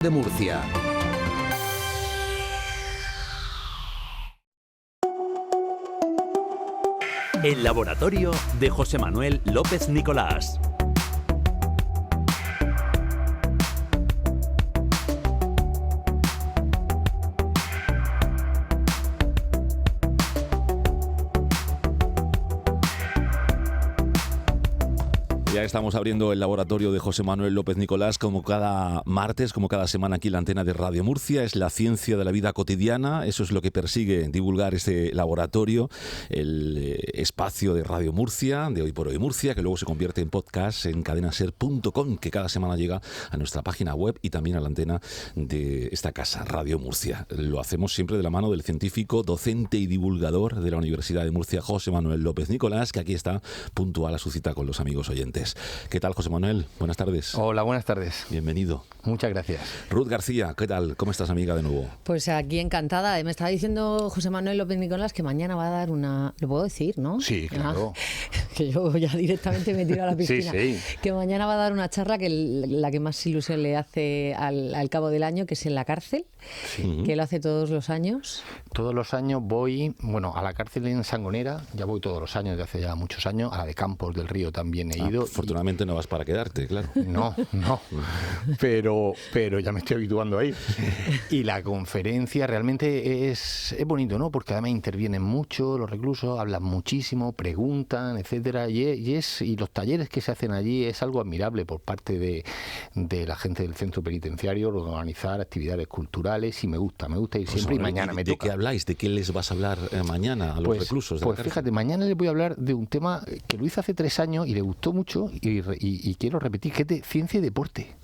de Murcia. El laboratorio de José Manuel López Nicolás. Ya estamos abriendo el laboratorio de José Manuel López Nicolás, como cada martes, como cada semana aquí en la antena de Radio Murcia. Es la ciencia de la vida cotidiana, eso es lo que persigue divulgar este laboratorio, el espacio de Radio Murcia, de Hoy por Hoy Murcia, que luego se convierte en podcast en cadenaser.com, que cada semana llega a nuestra página web y también a la antena de esta casa, Radio Murcia. Lo hacemos siempre de la mano del científico, docente y divulgador de la Universidad de Murcia, José Manuel López Nicolás, que aquí está puntual a su cita con los amigos oyentes. ¿Qué tal, José Manuel? Buenas tardes. Hola, buenas tardes. Bienvenido. Muchas gracias. Ruth García, ¿qué tal? ¿Cómo estás, amiga, de nuevo? Pues aquí encantada. Me estaba diciendo José Manuel López Nicolás que mañana va a dar una... ¿Lo puedo decir, no? Sí, claro. Que yo ya directamente me tiro a la piscina. Sí. Que mañana va a dar una charla que la que más ilusión le hace al cabo del año, que es en la cárcel, que lo hace todos los años. Todos los años voy, a la cárcel en Sangonera, ya voy todos los años, de hace ya muchos años. A la de Campos del Río también he ido. Afortunadamente no vas para quedarte, claro. No. Pero ya me estoy habituando a ir. Y la conferencia realmente es bonito, ¿no? Porque además intervienen mucho los reclusos, hablan muchísimo, preguntan, etcétera. Y los talleres que se hacen allí es algo admirable por parte de la gente del centro penitenciario, organizar actividades culturales, y me gusta ir siempre. Y mañana me toca. ¿De qué habláis? ¿De qué les vas a hablar mañana a los reclusos? Pues fíjate, mañana les voy a hablar de un tema que lo hice hace 3 años y le gustó mucho y quiero repetir, que es de ciencia y deporte.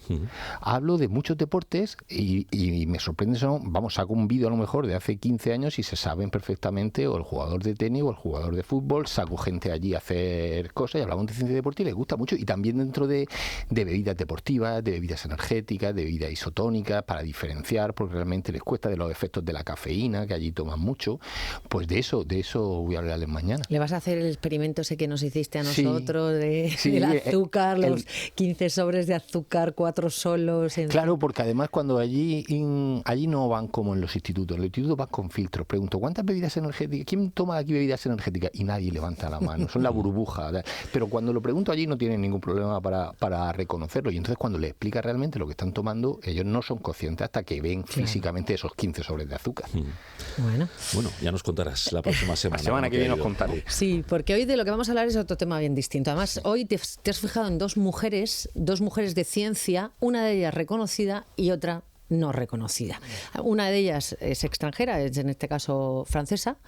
Hablo de muchos deportes y me sorprende eso. Saco un vídeo a lo mejor de hace 15 años y se saben perfectamente, o el jugador de tenis o el jugador de fútbol. Saco gente allí a hacer cosas y hablamos de ciencia y deporte y les gusta mucho. Y también dentro de bebidas deportivas, de bebidas energéticas, de bebidas isotónicas, para diferenciar, porque realmente les cuesta, de los efectos de la cafeína, que allí toman mucho. Pues de eso voy a hablarles mañana. ¿Le vas a hacer el experimento ese que nos hiciste a nosotros sí, del azúcar, los 15 sobres de azúcar, 4 solos? Claro, porque además cuando allí no van como en los institutos. En los institutos van con filtros. Pregunto, ¿cuántas bebidas energéticas? ¿Quién toma aquí bebidas energéticas? Y nadie levanta la mano. Son la burbuja. Pero cuando lo pregunto allí no tienen ningún problema para reconocerlo. Y entonces cuando les explica realmente lo que están tomando, ellos no son conscientes hasta que ven físicamente esos 15 sobres de azúcar. Bueno, ya nos contarás la próxima semana. La semana que viene os contaré. Sí, porque hoy de lo que vamos a hablar es otro tema bien distinto. Además, hoy te has fijado en dos mujeres de ciencia, una de ellas reconocida y otra no reconocida. Una de ellas es extranjera, es en este caso francesa,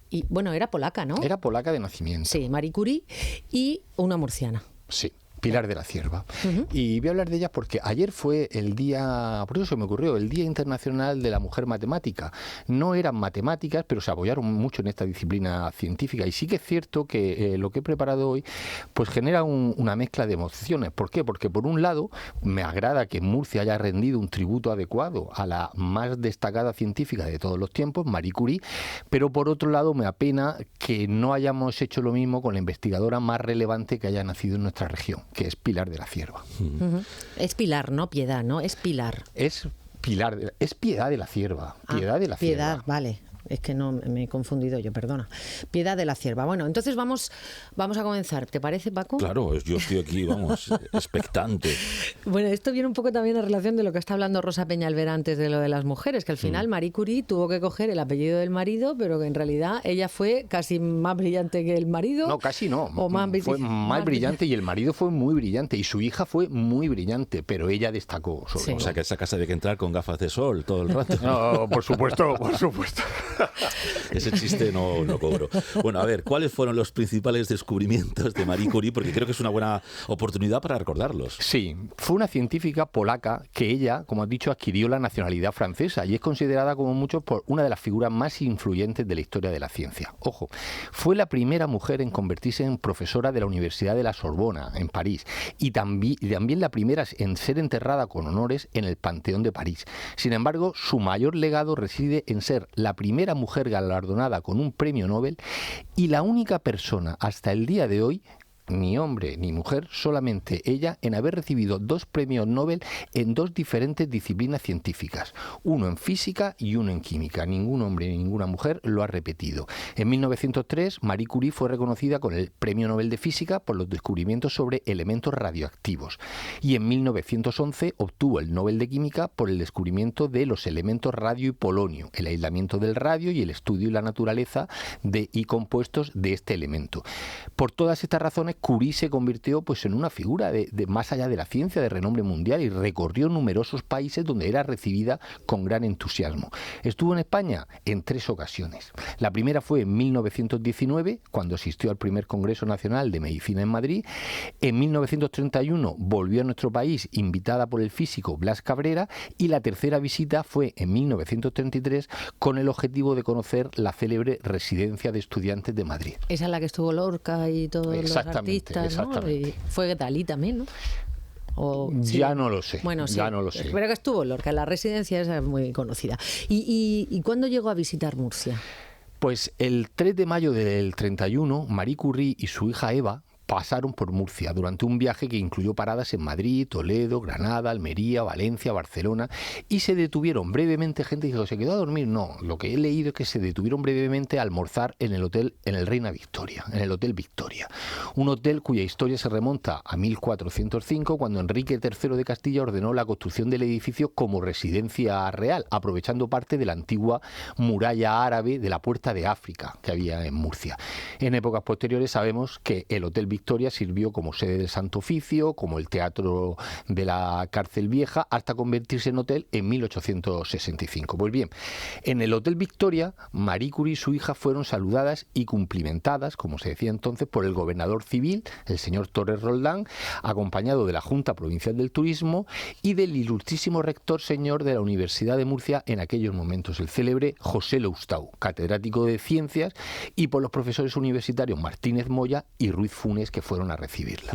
y era polaca, ¿no? Era polaca de nacimiento. Sí, Marie Curie, y una murciana. Sí. Pilar de la Cierva. Y voy a hablar de ellas porque ayer fue el día, por eso se me ocurrió, el Día Internacional de la Mujer Matemática. No eran matemáticas, pero se apoyaron mucho en esta disciplina científica. Y sí que es cierto que lo que he preparado hoy pues genera una mezcla de emociones. ¿Por qué? Porque por un lado me agrada que Murcia haya rendido un tributo adecuado a la más destacada científica de todos los tiempos, Marie Curie, pero por otro lado me apena que no hayamos hecho lo mismo con la investigadora más relevante que haya nacido en nuestra región, que es Pilar de la Cierva. Es Pilar, no Piedad, ¿no? Es Pilar. Es Pilar, es Piedad de la Cierva. Piedad de la Cierva. Piedad, vale. Es que no me he confundido yo, perdona. Piedad de la Cierva. Bueno, entonces vamos a comenzar. ¿Te parece, Paco? Claro, yo estoy aquí, expectante. Bueno, esto viene un poco también en relación de lo que está hablando Rosa Peñalver antes de lo de las mujeres, que al final Marie Curie tuvo que coger el apellido del marido, pero que en realidad ella fue casi más brillante que el marido. No, casi no. Fue más brillante y el marido fue muy brillante y su hija fue muy brillante, pero ella destacó sobre todo. O sea, que a esa casa había que entrar con gafas de sol todo el rato. No, por supuesto. Ese chiste no cobro. Bueno, a ver, ¿cuáles fueron los principales descubrimientos de Marie Curie? Porque creo que es una buena oportunidad para recordarlos. Sí, fue una científica polaca que ella, como has dicho, adquirió la nacionalidad francesa y es considerada como muchos por una de las figuras más influyentes de la historia de la ciencia. Ojo, fue la primera mujer en convertirse en profesora de la Universidad de la Sorbona, en París, y también la primera en ser enterrada con honores en el Panteón de París. Sin embargo, su mayor legado reside en ser la primera mujer galardonada con un premio Nobel y la única persona hasta el día de hoy ni hombre ni mujer, solamente ella, en haber recibido 2 premios Nobel en 2 diferentes disciplinas científicas, uno en física y uno en química. Ningún hombre ni ninguna mujer lo ha repetido. En 1903, Marie Curie fue reconocida con el Premio Nobel de Física por los descubrimientos sobre elementos radioactivos, y en 1911 obtuvo el Nobel de Química por el descubrimiento de los elementos radio y polonio, el aislamiento del radio y el estudio y la naturaleza y compuestos de este elemento. Por todas estas razones, Curie se convirtió pues en una figura de más allá de la ciencia, de renombre mundial, y recorrió numerosos países donde era recibida con gran entusiasmo. Estuvo en España en 3 ocasiones. La primera fue en 1919, cuando asistió al primer Congreso Nacional de Medicina en Madrid. En 1931 volvió a nuestro país invitada por el físico Blas Cabrera, y la tercera visita fue en 1933 con el objetivo de conocer la célebre Residencia de Estudiantes de Madrid. Esa es la que estuvo Lorca y todos los artistas, ¿no? Y fue Dalí también, ¿no? Sí. Ya no lo sé. Bueno, sí, ya no lo sé. Pero que estuvo Lorca, la residencia es muy conocida. ¿Y cuándo llegó a visitar Murcia? Pues el 3 de mayo del 31, Marie Curie y su hija Eva pasaron por Murcia durante un viaje que incluyó paradas en Madrid, Toledo, Granada, Almería, Valencia, Barcelona, y se detuvieron brevemente. Gente dijo, ¿se quedó a dormir? No, lo que he leído es que se detuvieron brevemente a almorzar en el hotel, en el Reina Victoria, en el Hotel Victoria, un hotel cuya historia se remonta a 1405, cuando Enrique III de Castilla ordenó la construcción del edificio como residencia real, aprovechando parte de la antigua muralla árabe de la Puerta de África que había en Murcia. En épocas posteriores sabemos que el Hotel Victoria sirvió como sede del Santo Oficio, como el teatro de la Cárcel Vieja, hasta convertirse en hotel en 1865. Pues bien, en el Hotel Victoria, Marie Curie y su hija fueron saludadas y cumplimentadas, como se decía entonces, por el gobernador civil, el señor Torres Roldán, acompañado de la Junta Provincial del Turismo y del ilustrísimo rector señor de la Universidad de Murcia en aquellos momentos, el célebre José Loustau, catedrático de Ciencias, y por los profesores universitarios Martínez Moya y Ruiz Funes, que fueron a recibirla.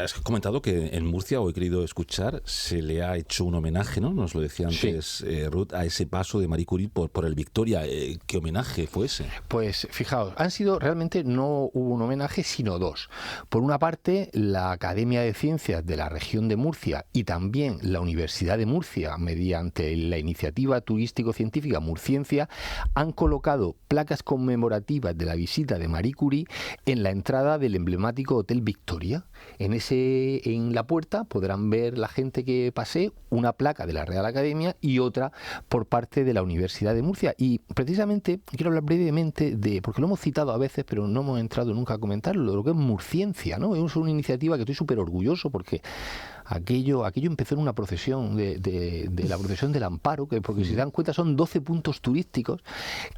Has comentado que en Murcia, o he querido escuchar, se le ha hecho un homenaje, ¿no? Nos lo decía antes, sí. Ruth, a ese paso de Marie Curie por el Victoria. ¿Qué homenaje fue ese? Pues fijaos, realmente no hubo un homenaje, sino 2. Por una parte, la Academia de Ciencias de la región de Murcia y también la Universidad de Murcia, mediante la iniciativa turístico-científica Murciencia, han colocado placas conmemorativas de la visita de Marie Curie en la entrada del emblemático Hotel Victoria. En la puerta podrán ver la gente que pase una placa de la Real Academia y otra por parte de la Universidad de Murcia. Y precisamente quiero hablar brevemente porque lo hemos citado a veces, pero no hemos entrado nunca a comentarlo, de lo que es Murciencia, ¿no? Es una iniciativa que estoy súper orgulloso porque aquello empezó en una procesión de la procesión del Amparo, porque si se dan cuenta son 12 puntos turísticos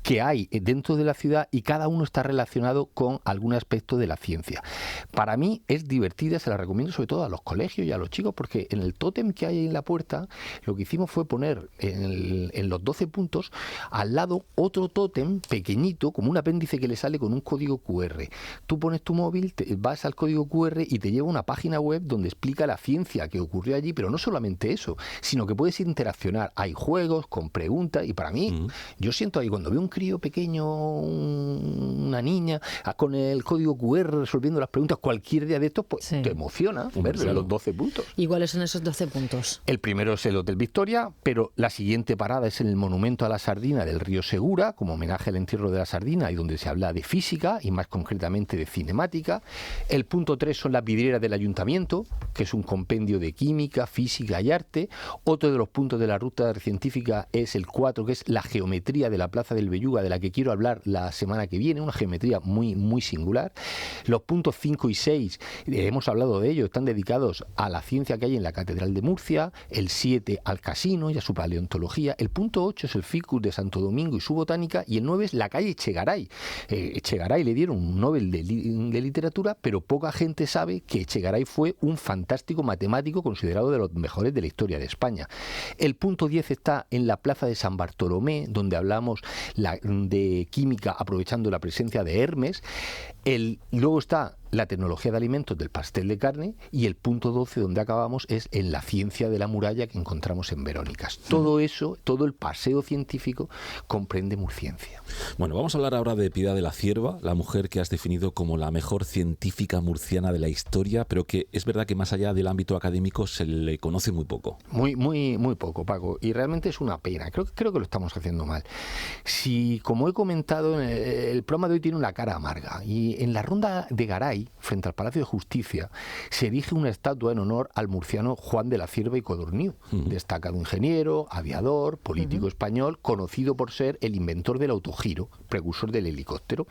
que hay dentro de la ciudad y cada uno está relacionado con algún aspecto de la ciencia. Para mí es divertida, se la recomiendo sobre todo a los colegios y a los chicos, porque en el tótem que hay en la puerta lo que hicimos fue poner en los 12 puntos al lado otro tótem pequeñito, como un apéndice que le sale con un código QR. Tú pones tu móvil, vas al código QR y te lleva a una página web donde explica la ciencia que ocurrió allí, pero no solamente eso, sino que puedes interaccionar. Hay juegos con preguntas y para mí, yo siento ahí cuando veo un crío pequeño, una niña, con el código QR resolviendo las preguntas cualquier día de estos, pues te emociona verlo en los 12 puntos. ¿Y cuáles son esos 12 puntos? El primero es el Hotel Victoria, pero la siguiente parada es en el Monumento a la Sardina del Río Segura, como homenaje al entierro de la sardina y donde se habla de física y más concretamente de cinemática. El punto 3 son las vidrieras del Ayuntamiento, que es un compendio de química, física y arte. Otro de los puntos de la ruta científica es el 4, que es la geometría de la Plaza del Belluga, de la que quiero hablar la semana que viene, una geometría muy, muy singular. Los puntos 5 y 6, hemos hablado de ello, están dedicados a la ciencia que hay en la Catedral de Murcia. El 7 al casino y a su paleontología. El punto 8 es el ficus de Santo Domingo y su botánica. Y el 9 es la calle Echegaray. Echegaray le dieron un Nobel de literatura, pero poca gente sabe que Echegaray fue un fantástico matemático considerado de los mejores de la historia de España. El punto 10 está en la Plaza de San Bartolomé, donde hablamos de química aprovechando la presencia de Hermes. Luego está la tecnología de alimentos del pastel de carne, y el punto 12 donde acabamos es en la ciencia de la muralla que encontramos en Verónicas. Todo eso, todo el paseo científico comprende Murciencia. Bueno, vamos a hablar ahora de Piedad de la Cierva, la mujer que has definido como la mejor científica murciana de la historia, pero que es verdad que más allá del ámbito académico se le conoce muy poco. Muy poco, Paco, y realmente es una pena. Creo que lo estamos haciendo mal. Si, como he comentado, el programa de hoy tiene una cara amarga, y en la ronda de Garay, frente al Palacio de Justicia, se erige una estatua en honor al murciano Juan de la Cierva y Codorniu, destacado ingeniero, aviador, político español, conocido por ser el inventor del autogiro, precursor del helicóptero.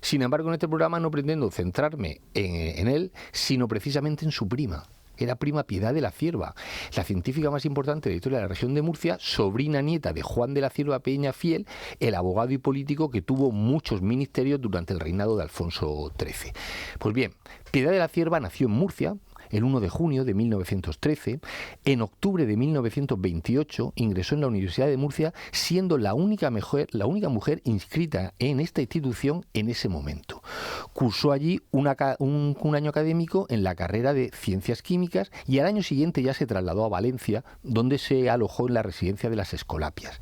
Sin embargo, en este programa no pretendo centrarme en él, sino precisamente en su prima. Era prima Piedad de la Cierva, la científica más importante de la historia de la región de Murcia, sobrina nieta de Juan de la Cierva Peñafiel, el abogado y político que tuvo muchos ministerios durante el reinado de Alfonso XIII. Pues bien, Piedad de la Cierva nació en Murcia el 1 de junio de 1913. En octubre de 1928 ingresó en la Universidad de Murcia, siendo la única mujer inscrita en esta institución en ese momento. Cursó allí un año académico en la carrera de Ciencias Químicas, y al año siguiente ya se trasladó a Valencia, donde se alojó en la residencia de las Escolapias.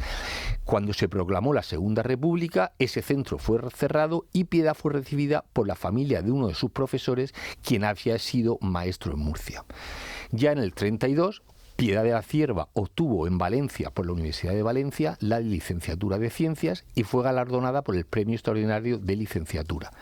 Cuando se proclamó la Segunda República, ese centro fue cerrado y Piedad fue recibida por la familia de uno de sus profesores, quien había sido maestro en Murcia. Ya en el 32, Piedad de la Cierva obtuvo en Valencia, por la Universidad de Valencia, la licenciatura de Ciencias y fue galardonada por el Premio Extraordinario de Licenciatura.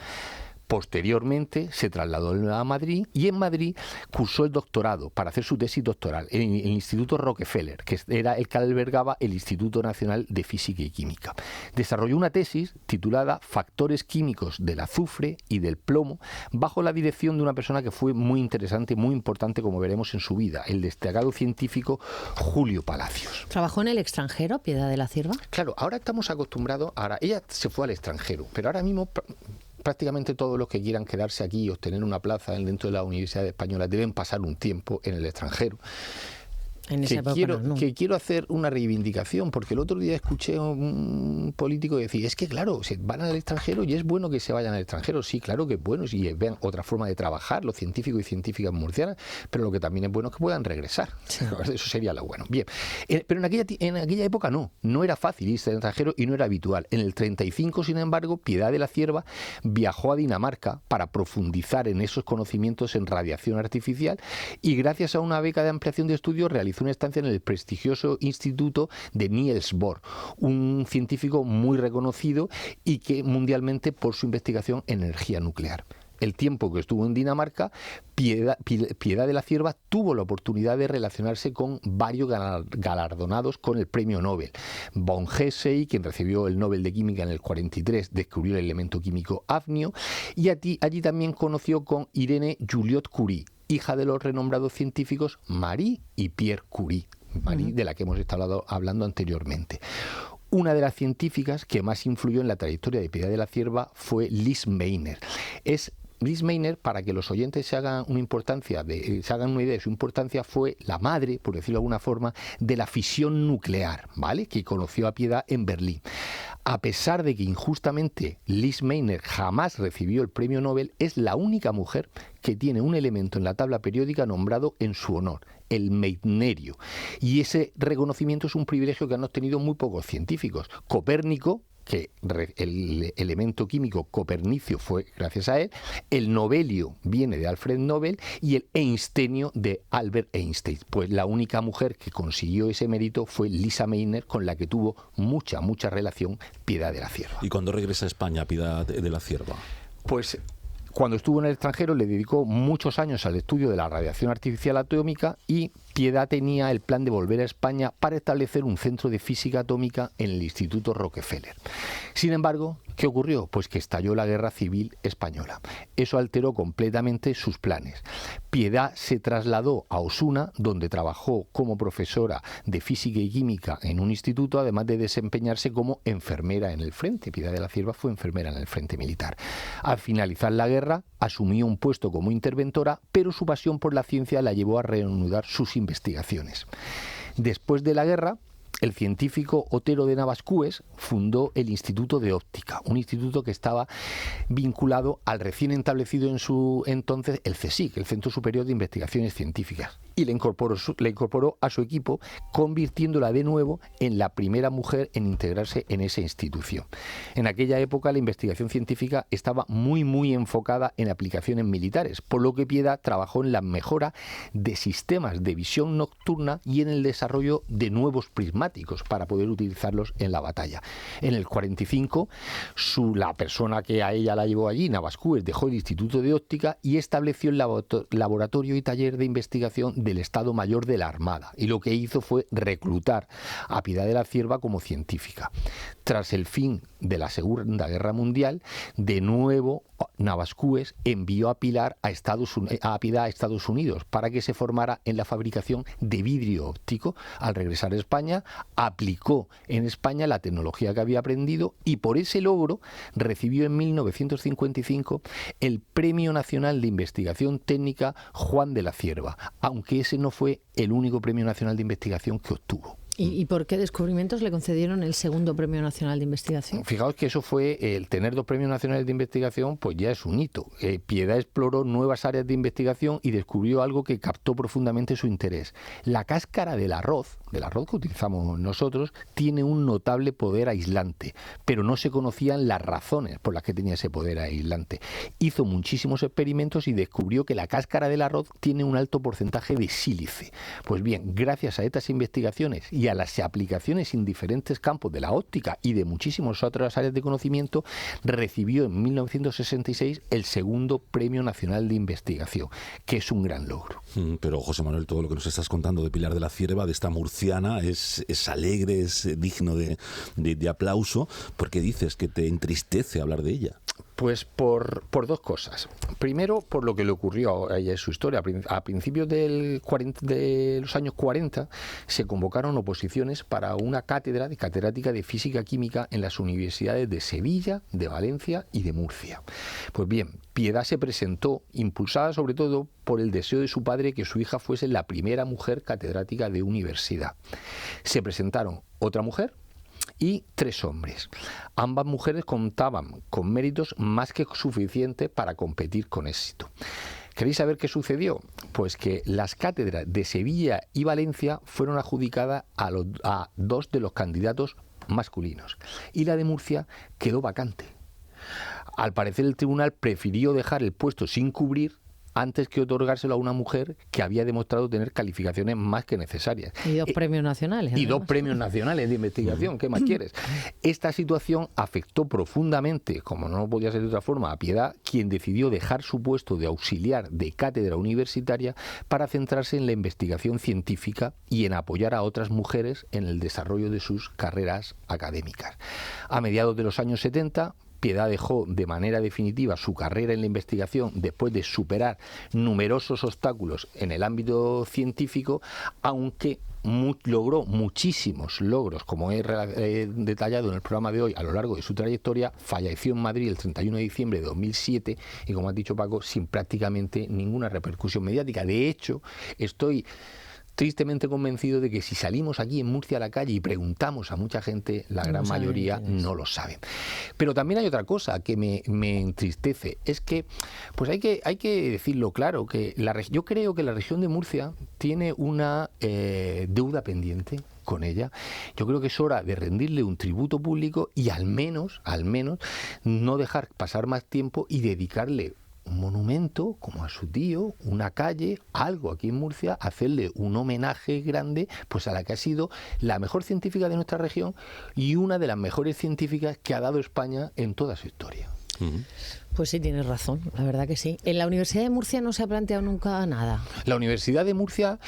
Posteriormente se trasladó a Madrid, y en Madrid cursó el doctorado para hacer su tesis doctoral en el Instituto Rockefeller, que era el que albergaba el Instituto Nacional de Física y Química. Desarrolló una tesis titulada Factores químicos del azufre y del plomo, bajo la dirección de una persona que fue muy interesante, muy importante, como veremos en su vida, el destacado científico Julio Palacios. ¿Trabajó en el extranjero, Piedad de la Cierva? Claro, ahora estamos acostumbrados, ella se fue al extranjero, pero ahora mismo prácticamente todos los que quieran quedarse aquí y obtener una plaza dentro de la Universidad Española deben pasar un tiempo en el extranjero. Que quiero hacer una reivindicación, porque el otro día escuché a un político decir, es que claro, se van al extranjero y es bueno que se vayan al extranjero. Sí, claro que es bueno, y vean otra forma de trabajar, los científicos y científicas murcianas, pero lo que también es bueno es que puedan regresar. Sí. Eso sería lo bueno. Bien, pero en aquella época no era fácil irse al extranjero y no era habitual. En el 35, sin embargo, Piedad de la Cierva viajó a Dinamarca para profundizar en esos conocimientos en radiación artificial, y gracias a una beca de ampliación de estudios realizó una estancia en el prestigioso instituto de Niels Bohr, un científico muy reconocido y que mundialmente por su investigación en energía nuclear. El tiempo que estuvo en Dinamarca, Piedad de la Cierva tuvo la oportunidad de relacionarse con varios galardonados con el premio Nobel. Von Hessey, quien recibió el Nobel de Química en el 43, descubrió el elemento químico hafnio, y allí también conoció con Irene Joliot-Curie, hija de los renombrados científicos Marie y Pierre Curie, de la que hemos estado hablando anteriormente. Una de las científicas que más influyó en la trayectoria de Piedad de la Cierva fue Lise Meitner. Lise Meitner, para que los oyentes se hagan una idea de su importancia, fue la madre, por decirlo de alguna forma, de la fisión nuclear, ¿vale?, que conoció a Piedad en Berlín. A pesar de que injustamente Lise Meitner jamás recibió el premio Nobel, es la única mujer que tiene un elemento en la tabla periódica nombrado en su honor, el meitnerio. Y ese reconocimiento es un privilegio que han obtenido muy pocos científicos. Copérnico, que el elemento químico copernicio fue gracias a él, el nobelio viene de Alfred Nobel y el einsteinio de Albert Einstein. Pues la única mujer que consiguió ese mérito fue Lise Meitner, con la que tuvo mucha relación Piedad de la Cierva. ¿Y cuándo regresa a España Piedad de la Cierva? Pues cuando estuvo en el extranjero le dedicó muchos años al estudio de la radiación artificial atómica, y Piedad tenía el plan de volver a España para establecer un centro de física atómica en el Instituto Rockefeller. Sin embargo, ¿qué ocurrió? Pues que estalló la Guerra Civil Española. Eso alteró completamente sus planes. Piedad se trasladó a Osuna, donde trabajó como profesora de física y química en un instituto, además de desempeñarse como enfermera en el frente. Piedad de la Cierva fue enfermera en el frente militar. Al finalizar la guerra, asumió un puesto como interventora, pero su pasión por la ciencia la llevó a reanudar sus investigaciones. Después de la guerra, el científico Otero de Navascués fundó el Instituto de Óptica, un instituto que estaba vinculado al recién establecido en su entonces el CSIC, el Centro Superior de Investigaciones Científicas, y le incorporó a su equipo, convirtiéndola de nuevo en la primera mujer en integrarse en esa institución. En aquella época la investigación científica estaba muy enfocada en aplicaciones militares, por lo que Piedad trabajó en la mejora de sistemas de visión nocturna y en el desarrollo de nuevos prismáticos para poder utilizarlos en la batalla. En el 45, la persona que a ella la llevó allí, Navascués, dejó el Instituto de Óptica y estableció el laboratorio y taller de investigación del Estado Mayor de la Armada, y lo que hizo fue reclutar a Piedad de la Cierva como científica. Tras el fin de la Segunda Guerra Mundial, de nuevo Navascués envió a Piedad a Estados Unidos para que se formara en la fabricación de vidrio óptico. Al regresar a España, aplicó en España la tecnología que había aprendido y por ese logro recibió en 1955 el Premio Nacional de Investigación Técnica Juan de la Cierva, aunque ese no fue el único Premio Nacional de Investigación que obtuvo. ¿Y por qué descubrimientos le concedieron el segundo Premio Nacional de Investigación? Fijaos que eso fue, el tener 2 premios nacionales de investigación, pues ya es un hito. Piedad exploró nuevas áreas de investigación y descubrió algo que captó profundamente su interés. La cáscara del arroz que utilizamos nosotros, tiene un notable poder aislante, pero no se conocían las razones por las que tenía ese poder aislante. Hizo muchísimos experimentos y descubrió que la cáscara del arroz tiene un alto porcentaje de sílice. Pues bien, gracias a estas investigaciones y a las aplicaciones en diferentes campos de la óptica y de muchísimas otras áreas de conocimiento, recibió en 1966 el segundo Premio Nacional de Investigación, que es un gran logro. Pero José Manuel, todo lo que nos estás contando de Pilar de la Cierva, de esta murciana, es alegre, es digno de aplauso. ¿Por qué dices que te entristece hablar de ella? Pues por 2 cosas. Primero, por lo que le ocurrió a ella en su historia. A principios de los años 40 se convocaron oposiciones para una cátedra de catedrática de física química en las universidades de Sevilla, de Valencia y de Murcia. Pues bien, Piedad se presentó, impulsada sobre todo por el deseo de su padre que su hija fuese la primera mujer catedrática de universidad. Se presentaron otra mujer y 3 hombres. Ambas mujeres contaban con méritos más que suficientes para competir con éxito. ¿Queréis saber qué sucedió? Pues que las cátedras de Sevilla y Valencia fueron adjudicadas a 2 de los candidatos masculinos y la de Murcia quedó vacante. Al parecer el tribunal prefirió dejar el puesto sin cubrir antes que otorgárselo a una mujer que había demostrado tener calificaciones más que necesarias. Y 2 premios nacionales. Y 2 premios nacionales de investigación, ¿qué más quieres? Esta situación afectó profundamente, como no podía ser de otra forma, a Piedad, quien decidió dejar su puesto de auxiliar de cátedra universitaria para centrarse en la investigación científica y en apoyar a otras mujeres en el desarrollo de sus carreras académicas. A mediados de los años 70, Piedad dejó de manera definitiva su carrera en la investigación después de superar numerosos obstáculos en el ámbito científico, aunque logró muchísimos logros, como he detallado en el programa de hoy, a lo largo de su trayectoria. Falleció en Madrid el 31 de diciembre de 2007 y, como ha dicho Paco, sin prácticamente ninguna repercusión mediática. De hecho, estoy tristemente convencido de que si salimos aquí en Murcia a la calle y preguntamos a mucha gente, la gran mayoría no lo saben. Pero también hay otra cosa que me entristece, es que pues hay que decirlo claro, que yo creo que la región de Murcia tiene una deuda pendiente con ella. Yo creo que es hora de rendirle un tributo público y al menos no dejar pasar más tiempo y dedicarle un monumento, como a su tío, una calle, algo aquí en Murcia, hacerle un homenaje grande pues a la que ha sido la mejor científica de nuestra región y una de las mejores científicas que ha dado España en toda su historia. Pues sí, tienes razón, la verdad que sí. En la Universidad de Murcia no se ha planteado nunca nada. La Universidad de Murcia,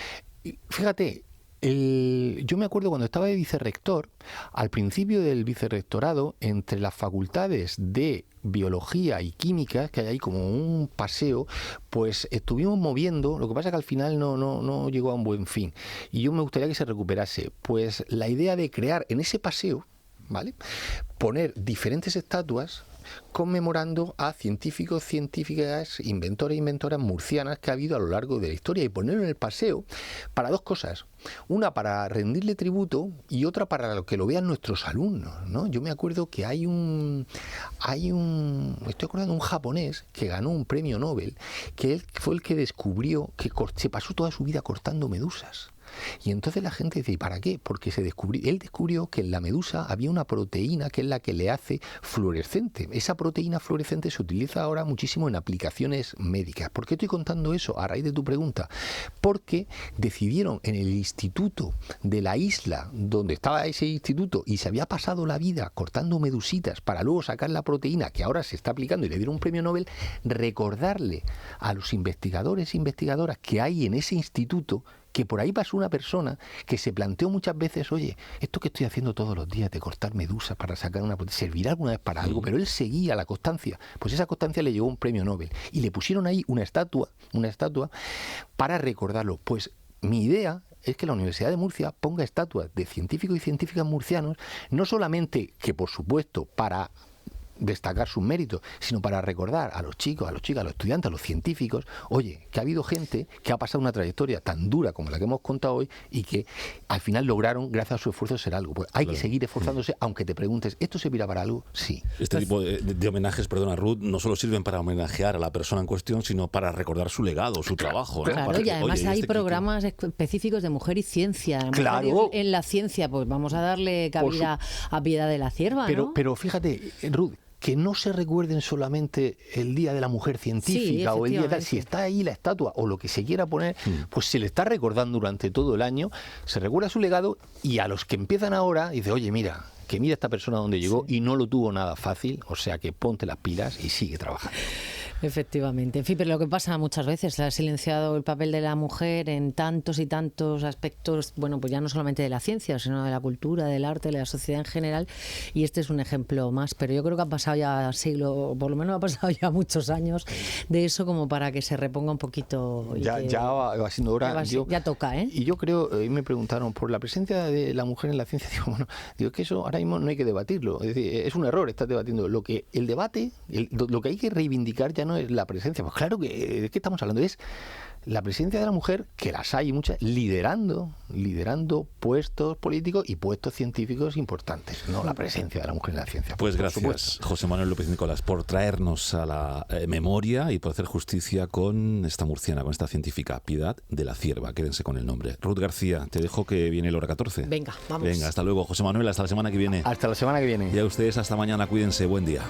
fíjate, yo me acuerdo cuando estaba de vicerrector, al principio del vicerrectorado, entre las facultades de biología y química, que hay ahí como un paseo, pues estuvimos moviendo, lo que pasa es que al final no llegó a un buen fin. Y yo me gustaría que se recuperase, pues la idea de crear en ese paseo, ¿vale? Poner diferentes estatuas conmemorando a científicos, científicas, inventores e inventoras murcianas que ha habido a lo largo de la historia y ponerlo en el paseo para dos cosas. Una para rendirle tributo y otra para que lo vean nuestros alumnos, ¿no? Yo me acuerdo que estoy acordando de un japonés que ganó un premio Nobel, que él fue el que descubrió que se pasó toda su vida cortando medusas. Y entonces la gente dice, ¿y para qué? Porque él descubrió que en la medusa había una proteína que es la que le hace fluorescente. Esa proteína fluorescente se utiliza ahora muchísimo en aplicaciones médicas. ¿Por qué estoy contando eso? A raíz de tu pregunta. Porque decidieron en el instituto de la isla donde estaba ese instituto y se había pasado la vida cortando medusitas para luego sacar la proteína que ahora se está aplicando y le dieron un premio Nobel, recordarle a los investigadores e investigadoras que hay en ese instituto que por ahí pasó una persona que se planteó muchas veces, oye, esto que estoy haciendo todos los días de cortar medusas para sacar una proteína, ¿servirá alguna vez para algo? Pero él seguía la constancia. Pues esa constancia le llegó un premio Nobel y le pusieron ahí una estatua para recordarlo. Pues mi idea es que la Universidad de Murcia ponga estatuas de científicos y científicas murcianos, no solamente que, por supuesto, para destacar sus méritos, sino para recordar a los chicos, a las chicas, a los estudiantes, a los científicos, oye, que ha habido gente que ha pasado una trayectoria tan dura como la que hemos contado hoy y que al final lograron, gracias a su esfuerzo, ser algo. Pues hay que seguir esforzándose, aunque te preguntes, ¿esto servirá para algo? Sí. Este tipo de homenajes, perdona Ruth, no solo sirven para homenajear a la persona en cuestión, sino para recordar su legado, su trabajo, ¿no? Claro, y además hay programas específicos de mujer y ciencia. Claro. En la ciencia, pues vamos a darle cabida a Piedad de la Cierva, ¿no? Pero fíjate, Ruth, que no se recuerden solamente el Día de la Mujer Científica o el día tal, si está ahí la estatua o lo que se quiera poner, pues se le está recordando durante todo el año, se recuerda su legado y a los que empiezan ahora dice, oye, mira esta persona donde llegó y no lo tuvo nada fácil, o sea que ponte las pilas y sigue trabajando. Efectivamente. En fin, pero lo que pasa muchas veces, se ha silenciado el papel de la mujer en tantos y tantos aspectos, bueno, pues ya no solamente de la ciencia, sino de la cultura, del arte, de la sociedad en general, y este es un ejemplo más, pero yo creo que han pasado ya por lo menos ha pasado ya muchos años de eso como para que se reponga un poquito. Ya va siendo hora. Ya toca, ¿eh? Y yo creo, me preguntaron por la presencia de la mujer en la ciencia, digo que eso ahora mismo no hay que debatirlo, es decir, es un error estar debatiendo. Lo que hay que reivindicar ya no es la presencia, pues claro que ¿de qué estamos hablando? Es la presencia de la mujer, que las hay muchas, liderando puestos políticos y puestos científicos importantes, no la presencia de la mujer en la ciencia. Pues gracias, José Manuel López Nicolás, por traernos a la memoria y por hacer justicia con esta murciana, con esta científica, Piedad de la Cierva. Quédense con el nombre. Ruth García, te dejo que viene la hora 14. Venga, vamos. Venga, hasta luego. José Manuel, hasta la semana que viene. Hasta la semana que viene. Y a ustedes, hasta mañana. Cuídense. Buen día.